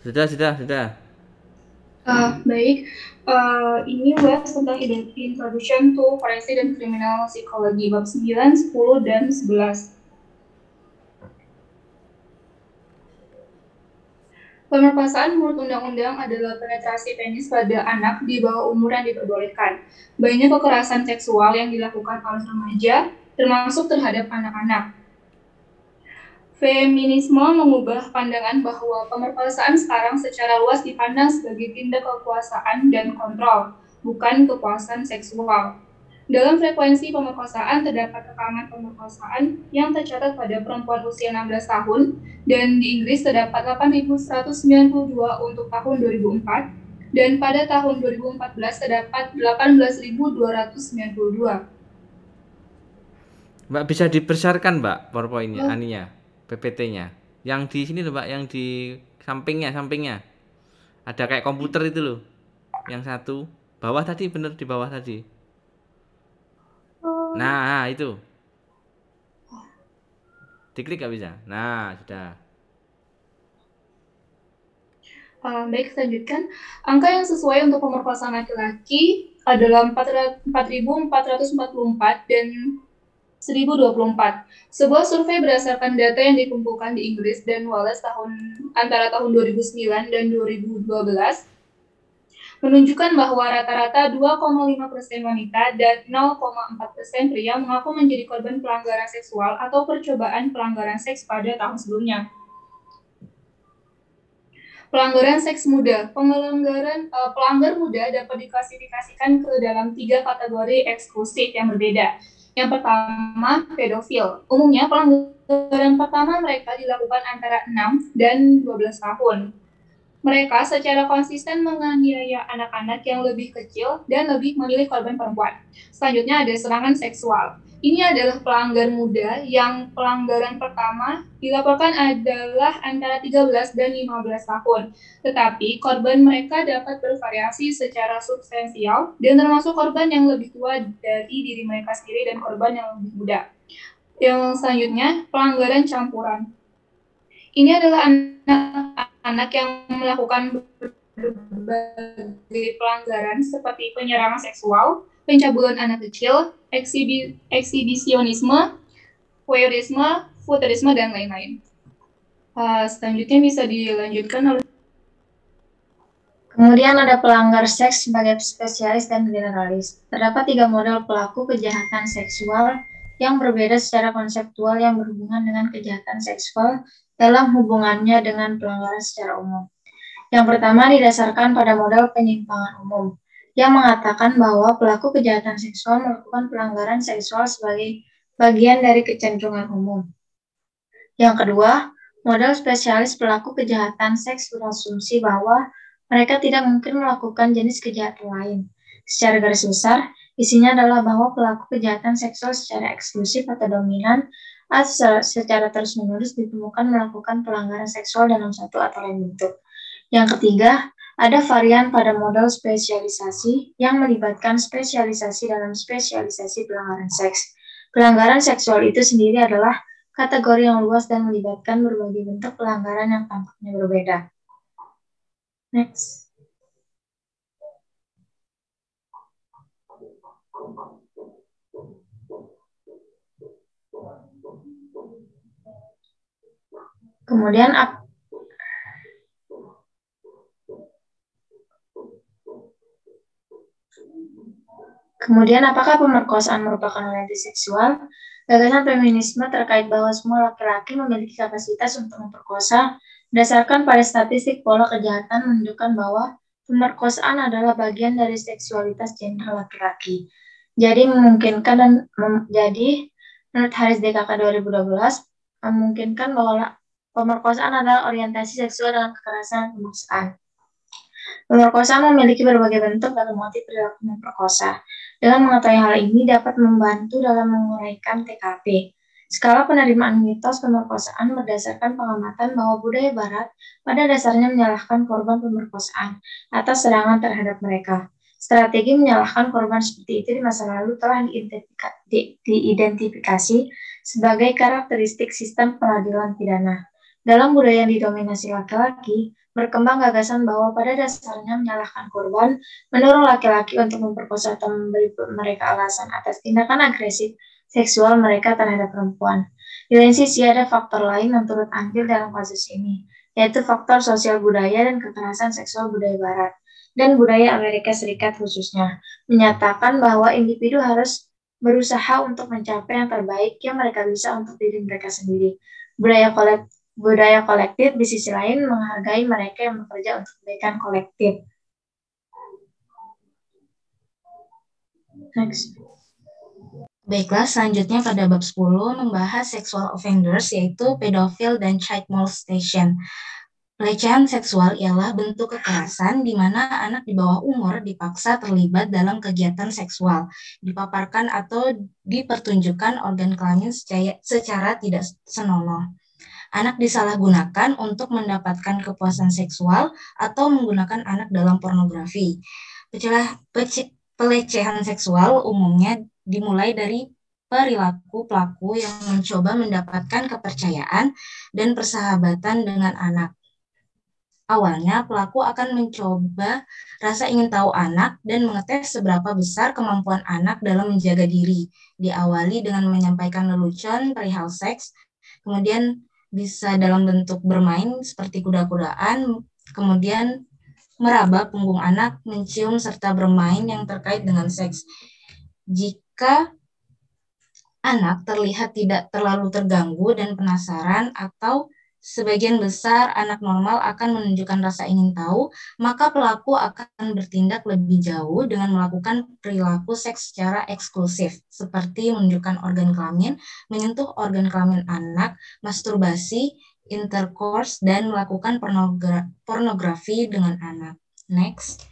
Sudah. Baik, ini bahas tentang Introduction to Forensic dan Criminal Psychology, bab 9, 10, dan 11. Pemerkosaan menurut undang-undang adalah penetrasi penis pada anak di bawah umur yang diperbolehkan. Banyak kekerasan seksual yang dilakukan oleh remaja, termasuk terhadap anak-anak. Feminisme mengubah pandangan bahwa pemerkosaan sekarang secara luas dipandang sebagai tindak kekuasaan dan kontrol, bukan kepuasan seksual. Dalam frekuensi pemerkosaan terdapat rekaman pemerkosaan yang tercatat pada perempuan usia 16 tahun dan di Inggris terdapat 8.192 untuk tahun 2004 dan pada tahun 2014 terdapat 18.292. Mbak bisa dipersyaratkan Mbak PowerPoint-nya, Oh, aninya, PPT-nya. Yang di sini loh Mbak, yang di sampingnya. Ada kayak komputer itu loh. Yang satu, bawah tadi bener di bawah tadi. Nah, itu. Diklik gak bisa? Nah, sudah. Baik, kita lanjutkan. Angka yang sesuai untuk pemerkosaan laki-laki adalah 4.444 dan 1024. Sebuah survei berdasarkan data yang dikumpulkan di Inggris dan Wales antara tahun 2009 dan 2012 menunjukkan bahwa rata-rata 2,5% wanita dan 0,4% pria mengaku menjadi korban pelanggaran seksual atau percobaan pelanggaran seks pada tahun sebelumnya. Pelanggaran seks muda. Pelanggar muda dapat diklasifikasikan ke dalam 3 kategori eksklusif yang berbeda. Yang pertama, pedofil. Umumnya pelanggaran pertama mereka dilakukan antara 6 dan 12 tahun. Mereka secara konsisten menganiaya anak-anak yang lebih kecil dan lebih memilih korban perempuan. Selanjutnya ada serangan seksual. Ini adalah pelanggar muda yang pelanggaran pertama dilaporkan adalah antara 13 dan 15 tahun. Tetapi korban mereka dapat bervariasi secara substansial dan termasuk korban yang lebih tua dari diri mereka sendiri dan korban yang lebih muda. Yang selanjutnya, pelanggaran campuran. Ini adalah anak-anak yang melakukan berbagai pelanggaran seperti penyerangan seksual, pencabulan anak kecil, eksibisionisme, voyeurisme, futurisme, dan lain-lain. Selanjutnya bisa dilanjutkan oleh. Kemudian ada pelanggar seks sebagai spesialis dan generalis. Terdapat 3 model pelaku kejahatan seksual yang berbeda secara konseptual yang berhubungan dengan kejahatan seksual dalam hubungannya dengan pelanggaran secara umum. Yang pertama didasarkan pada model penyimpangan umum, yang mengatakan bahwa pelaku kejahatan seksual melakukan pelanggaran seksual sebagai bagian dari kecenderungan umum. Yang kedua, model spesialis pelaku kejahatan seks berasumsi bahwa mereka tidak mungkin melakukan jenis kejahatan lain. Secara garis besar, isinya adalah bahwa pelaku kejahatan seksual secara eksklusif atau dominan atau secara terus-menerus ditemukan melakukan pelanggaran seksual dalam satu atau lain bentuk. Yang ketiga, ada varian pada model spesialisasi yang melibatkan spesialisasi dalam spesialisasi pelanggaran seks. Pelanggaran seksual itu sendiri adalah kategori yang luas dan melibatkan berbagai bentuk pelanggaran yang tampaknya berbeda. Next. Kemudian apakah pemerkosaan merupakan orientasi seksual? Gagasan feminisme terkait bahwa semua laki-laki memiliki kapasitas untuk memperkosa berdasarkan pada statistik pola kejahatan menunjukkan bahwa pemerkosaan adalah bagian dari seksualitas gender laki-laki. Jadi menurut Haris DKK 2012 memungkinkan bahwa pemerkosaan adalah orientasi seksual dengan kekerasan dan pemaksaan. Pemerkosaan memiliki berbagai bentuk dan motif perilaku memperkosa. Dengan mengetahui hal ini dapat membantu dalam menguraikan TKP. Skala penerimaan mitos pemerkosaan berdasarkan pengamatan bahwa budaya Barat pada dasarnya menyalahkan korban pemerkosaan atas serangan terhadap mereka. Strategi menyalahkan korban seperti itu di masa lalu telah diidentifikasi sebagai karakteristik sistem peradilan pidana. Dalam budaya yang didominasi laki-laki, berkembang gagasan bahwa pada dasarnya menyalahkan korban, mendorong laki-laki untuk memperkosa atau memberi mereka alasan atas tindakan agresif seksual mereka terhadap perempuan. Di lain sisi, ada faktor lain yang turut andil dalam kasus ini, yaitu faktor sosial budaya dan kekerasan seksual budaya Barat dan budaya Amerika Serikat khususnya, menyatakan bahwa individu harus berusaha untuk mencapai yang terbaik yang mereka bisa untuk diri mereka sendiri. Budaya kolektif di sisi lain menghargai mereka yang bekerja untuk kebaikan kolektif. Next. Baiklah, selanjutnya pada bab 10 membahas sexual offenders, yaitu pedofil dan child molestation. Pelecehan seksual ialah bentuk kekerasan di mana anak di bawah umur dipaksa terlibat dalam kegiatan seksual, dipaparkan atau dipertunjukkan organ kelamin secara tidak senonoh. Anak disalahgunakan untuk mendapatkan kepuasan seksual atau menggunakan anak dalam pornografi. Pelecehan seksual umumnya dimulai dari perilaku pelaku yang mencoba mendapatkan kepercayaan dan persahabatan dengan anak. Awalnya, pelaku akan mencoba rasa ingin tahu anak dan mengetes seberapa besar kemampuan anak dalam menjaga diri. Diawali dengan menyampaikan lelucon perihal seks, kemudian bisa dalam bentuk bermain seperti kuda-kudaan, kemudian meraba punggung anak, mencium, serta bermain yang terkait dengan seks. Jika anak terlihat tidak terlalu terganggu dan penasaran atau sebagian besar anak normal akan menunjukkan rasa ingin tahu, maka pelaku akan bertindak lebih jauh dengan melakukan perilaku seks secara eksklusif, seperti menunjukkan organ kelamin, menyentuh organ kelamin anak, masturbasi, intercourse, dan melakukan pornografi dengan anak. Next.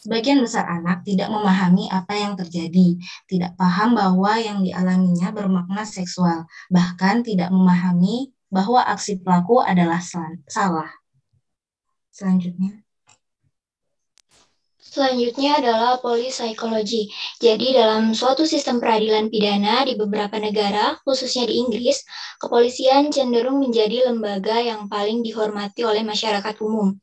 Sebagian besar anak tidak memahami apa yang terjadi, tidak paham bahwa yang dialaminya bermakna seksual, bahkan tidak memahami bahwa aksi pelaku adalah salah. Selanjutnya adalah polipsikologi. Jadi dalam suatu sistem peradilan pidana di beberapa negara, khususnya di Inggris, kepolisian cenderung menjadi lembaga yang paling dihormati oleh masyarakat umum.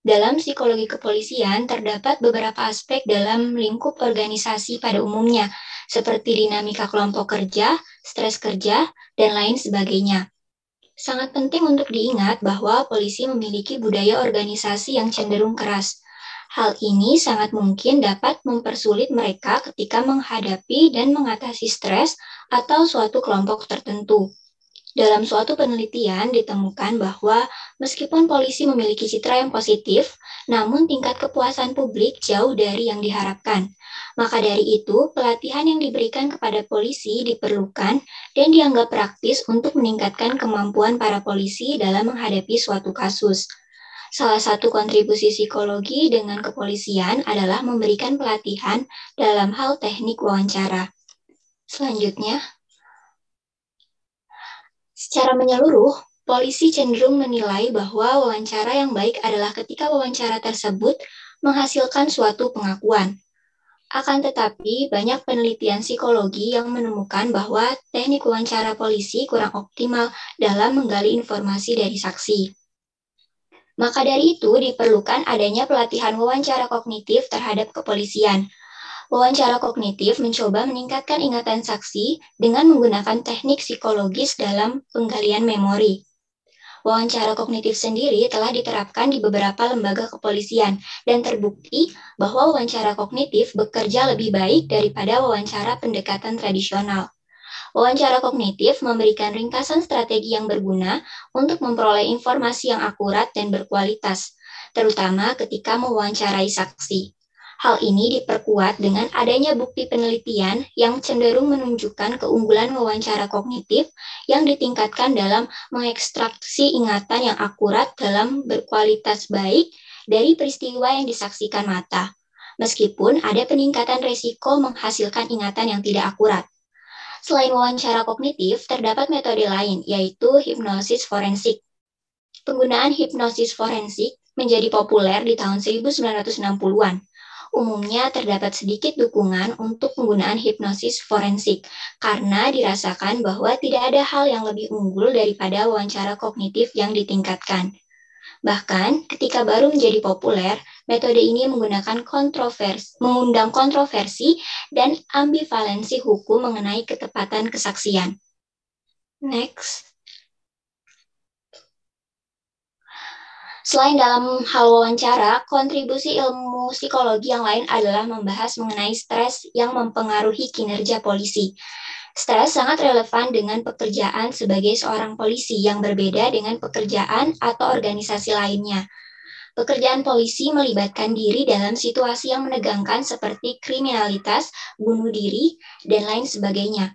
Dalam psikologi kepolisian, terdapat beberapa aspek dalam lingkup organisasi pada umumnya, seperti dinamika kelompok kerja, stres kerja, dan lain sebagainya. Sangat penting untuk diingat bahwa polisi memiliki budaya organisasi yang cenderung keras. Hal ini sangat mungkin dapat mempersulit mereka ketika menghadapi dan mengatasi stres atau suatu kelompok tertentu. Dalam suatu penelitian ditemukan bahwa meskipun polisi memiliki citra yang positif, namun tingkat kepuasan publik jauh dari yang diharapkan. Maka dari itu, pelatihan yang diberikan kepada polisi diperlukan dan dianggap praktis untuk meningkatkan kemampuan para polisi dalam menghadapi suatu kasus. Salah satu kontribusi psikologi dengan kepolisian adalah memberikan pelatihan dalam hal teknik wawancara. Selanjutnya, secara menyeluruh, polisi cenderung menilai bahwa wawancara yang baik adalah ketika wawancara tersebut menghasilkan suatu pengakuan. Akan tetapi, banyak penelitian psikologi yang menemukan bahwa teknik wawancara polisi kurang optimal dalam menggali informasi dari saksi. Maka dari itu, diperlukan adanya pelatihan wawancara kognitif terhadap kepolisian. Wawancara kognitif mencoba meningkatkan ingatan saksi dengan menggunakan teknik psikologis dalam penggalian memori. Wawancara kognitif sendiri telah diterapkan di beberapa lembaga kepolisian dan terbukti bahwa wawancara kognitif bekerja lebih baik daripada wawancara pendekatan tradisional. Wawancara kognitif memberikan ringkasan strategi yang berguna untuk memperoleh informasi yang akurat dan berkualitas, terutama ketika mewawancarai saksi. Hal ini diperkuat dengan adanya bukti penelitian yang cenderung menunjukkan keunggulan wawancara kognitif yang ditingkatkan dalam mengekstraksi ingatan yang akurat dalam berkualitas baik dari peristiwa yang disaksikan mata, meskipun ada peningkatan resiko menghasilkan ingatan yang tidak akurat. Selain wawancara kognitif, terdapat metode lain, yaitu hipnosis forensik. Penggunaan hipnosis forensik menjadi populer di tahun 1960-an. umumnya terdapat sedikit dukungan untuk penggunaan hipnosis forensik karena dirasakan bahwa tidak ada hal yang lebih unggul daripada wawancara kognitif yang ditingkatkan. Bahkan, ketika baru menjadi populer, metode ini mengundang kontroversi dan ambivalensi hukum mengenai ketepatan kesaksian. Next. Selain dalam hal wawancara, kontribusi ilmu psikologi yang lain adalah membahas mengenai stres yang mempengaruhi kinerja polisi. Stres sangat relevan dengan pekerjaan sebagai seorang polisi yang berbeda dengan pekerjaan atau organisasi lainnya. Pekerjaan polisi melibatkan diri dalam situasi yang menegangkan seperti kriminalitas, bunuh diri, dan lain sebagainya.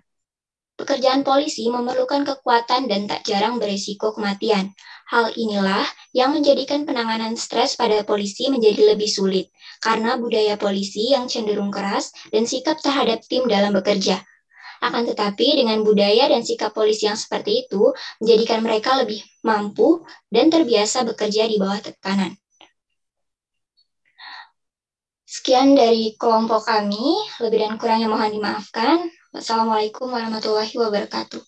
Pekerjaan polisi memerlukan kekuatan dan tak jarang berisiko kematian. Hal inilah yang menjadikan penanganan stres pada polisi menjadi lebih sulit, karena budaya polisi yang cenderung keras dan sikap terhadap tim dalam bekerja. Akan tetapi, dengan budaya dan sikap polisi yang seperti itu, menjadikan mereka lebih mampu dan terbiasa bekerja di bawah tekanan. Sekian dari kelompok kami, lebih dan kurangnya mohon dimaafkan. Wassalamualaikum warahmatullahi wabarakatuh.